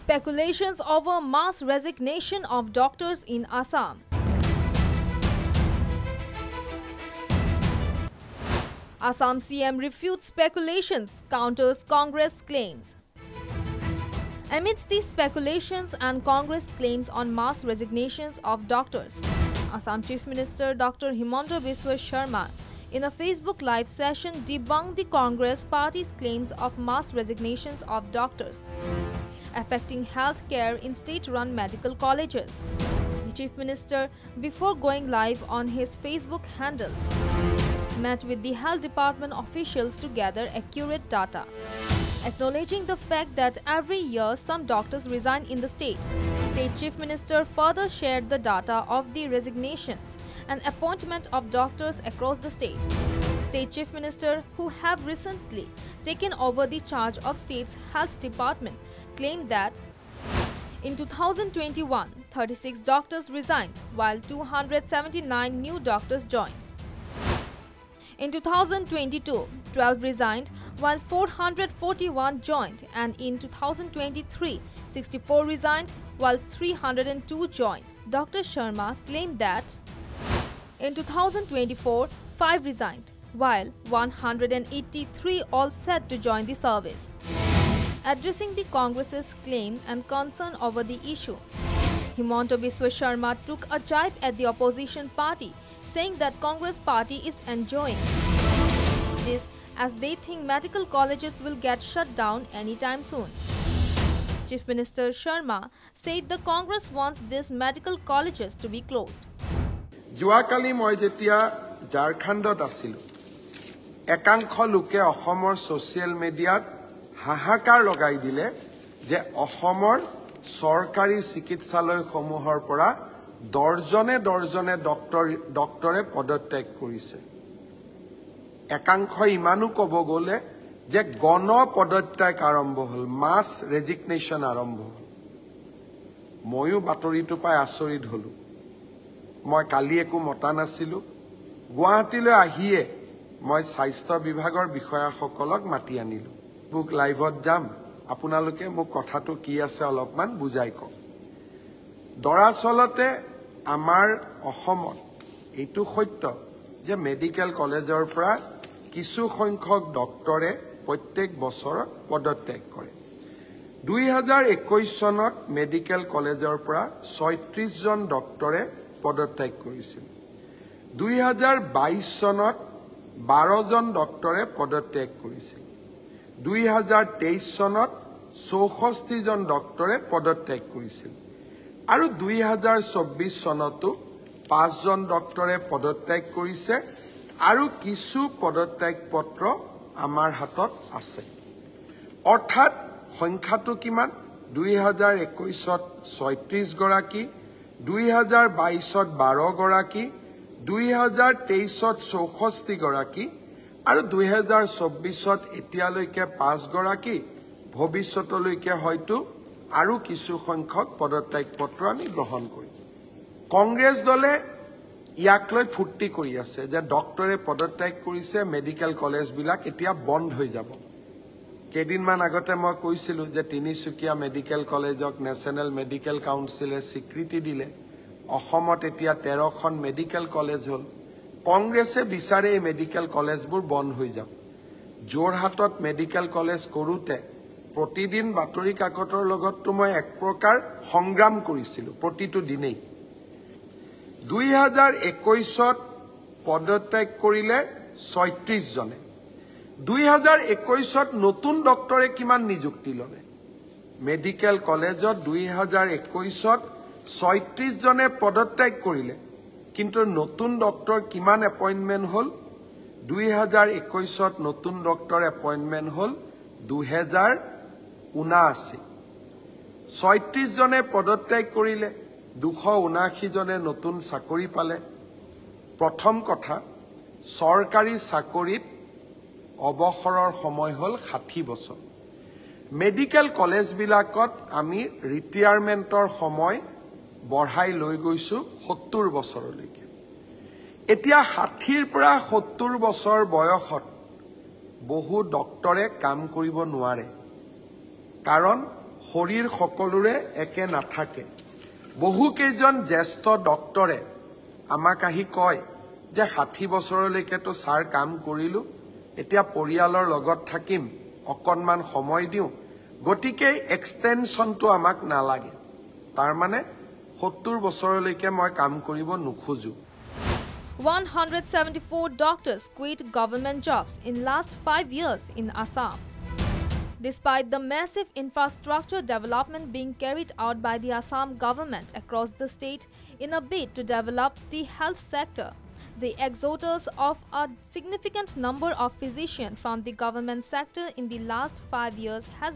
Speculations over mass resignation of doctors in Assam. Assam CM refutes speculations, counters Congress claims. Amidst these speculations and Congress claims on mass resignations of doctors, Assam Chief Minister Dr. Himanta Biswa Sharma in a Facebook live session debunked the Congress party's claims of mass resignations of doctors affecting health care in state-run medical colleges. The Chief Minister, before going live on his Facebook handle, met with the health department officials to gather accurate data, acknowledging the fact that every year some doctors resign in the state. State Chief Minister further shared the data of the resignations and appointment of doctors across the state. State Chief Minister, who have recently taken over the charge of state's health department, claimed that in 2021, 36 doctors resigned while 279 new doctors joined. In 2022, 12 resigned while 441 joined, and in 2023, 64 resigned while 302 joined. Dr. Sharma claimed that in 2024, 5 resigned while 183 all set to join the service. Addressing the Congress's claim and concern over the issue, Himanta Biswa Sharma took a jibe at the opposition party, saying that Congress party is enjoying this as they think medical colleges will get shut down anytime soon. Chief Minister Sharma said the Congress wants these medical colleges to be closed. Joakali moi jetia Jharkhandot asilu একাংশ লোকে অসমৰ social মিডিয়াত হাহাকাৰ লগাই দিলে যে অসমৰ সৰকাৰী চিকিৎসালয়সমূহৰ পৰা দৰ্জনে ডক্টৰে পদত্যাগ কৰিছে একাংশ ইমানো কব গলে যে গণ পদত্যাগ আৰম্ভ হল মাস ৰেজিগনেশন আৰম্ভ হল ময়ো বাতৰিটো পাই আচৰিত হলো মই কালি একো মতা নাছিলো গুৱাহাটীলৈ আহিয়ে মই স্বাস্থ্য বিভাগৰ বিষয়াসকলক মাতি আনিলো বুক লাইভত যাম আপোনালোকে মোক কথাটো কি আছে অলপমান বুজাই কওক দৰাচলতে আমাৰ অসমত এইটো সত্য যে মেডিকেল কলেজৰ পৰা কিছু সংখ্যক ডক্টৰে প্ৰত্যেক বছৰ পদত্যাগ কৰে 2021 চনত মেডিকেল কলেজৰ পৰা 36 জন ডক্টৰে পদত্যাগ কৰিছিল 2022 চনত 12 জন ডক্টৰে পদত্যাগ কৰিছিল 2023 চনত 64 জন ডক্টৰে পদত্যাগ কৰিছিল আৰু 2024 চনতো 5 জন ডক্টৰে পদত্যাগ কৰিছে আৰু কিছু পদত্যাগ পত্ৰ আমাৰ হাতত আছে অৰ্থাৎ সংখ্যাটো কিমান 2021 ত 36 গৰাকী 2022 ত 12 গৰাকী 2023 ত 64 গৰাকী আৰু 2024 ত এতিয়ালৈকে 5 গৰাকী ভৱিষ্যতলৈকে হয়তো আৰু কিছু সংখ্যক পদত্যাগ পত্ৰ আমি গ্ৰহণ কৰিম কংগ্ৰেছ দলে ইয়াক লৈ ফুৰ্তি কৰি আছে যে ডক্টৰে পদত্যাগ কৰিছে মেডিকেল কলেজ বিলাক এতিয়া বন্ধ হৈ যাব কেদিনমান আগতে মই কৈছিলো যে তিনিচুকীয়া মেডিকেল কলেজক নেশনেল মেডিকেল কাউন্সিলে স্বীকৃতি দিলে অসমত এতিয়া 13খন মেডিকেল কলেজ হল কংগ্ৰেছে বিচাৰে এই মেডিকেল কলেজবোৰ বন্ধ হৈ যাব জোৰহাটত মেডিকেল কলেজ কৰোতে প্ৰতিদিন বাতৰি কাকতৰ লগতটো মই এক প্ৰকাৰ সংগ্ৰাম কৰিছিলো প্ৰতিটো দিনেই 2021 ত পদত্যাগ কৰিলে 36 জনে 2021 ত নতুন ডক্টৰে কিমান নিযুক্তি ললে মেডিকেল কলেজত 2021 ত 36 জনে পদত্যাগ কৰিলে কিন্তু নতুন ডক্টৰ কিমান এপইন্টমেন্ট হল 2021 ত নতুন ডক্টৰ এপইন্টমেন্ট হল 2079 36 জনে পদত্যাগ কৰিলে 279 জনে নতুন চাকৰি পালে প্ৰথম কথা সৰকাৰী চাকৰিত অবসৰৰ সময় হল 60 বছৰ মেডিকেল কলেজ বিলাকত আমি ৰিটায়াৰমেন্টৰ সময় বঢ়াই লৈ গৈছো 70 বছৰলৈকে এতিয়া 60 ৰ পৰা 70 বছৰ বয়সত বহু ডক্টৰে কাম কৰিব নোৱাৰে কাৰণ শৰীৰ সকলোৰে একে নাথাকে বহু কেইজন জ্যেষ্ঠ ডক্টৰে আমাক আহি কয় যে 60 বছৰলৈকে তো ছাৰ কাম কৰিলো এতিয়া পৰিয়ালৰ লগত থাকিম অকনমান সময় দিও গতিকে এক্সটেনশনটো আমাক নালাগে তাৰ মানে 70 বছৰলৈকে মই কাম কৰিব নুখোজো 174 doctors quit government jobs in last 5 years in Assam. Despite the massive infrastructure development being carried out by the Assam government across the state in a bid to develop the health sector, the exodus of a significant number of physicians from the government sector in the last 5 years has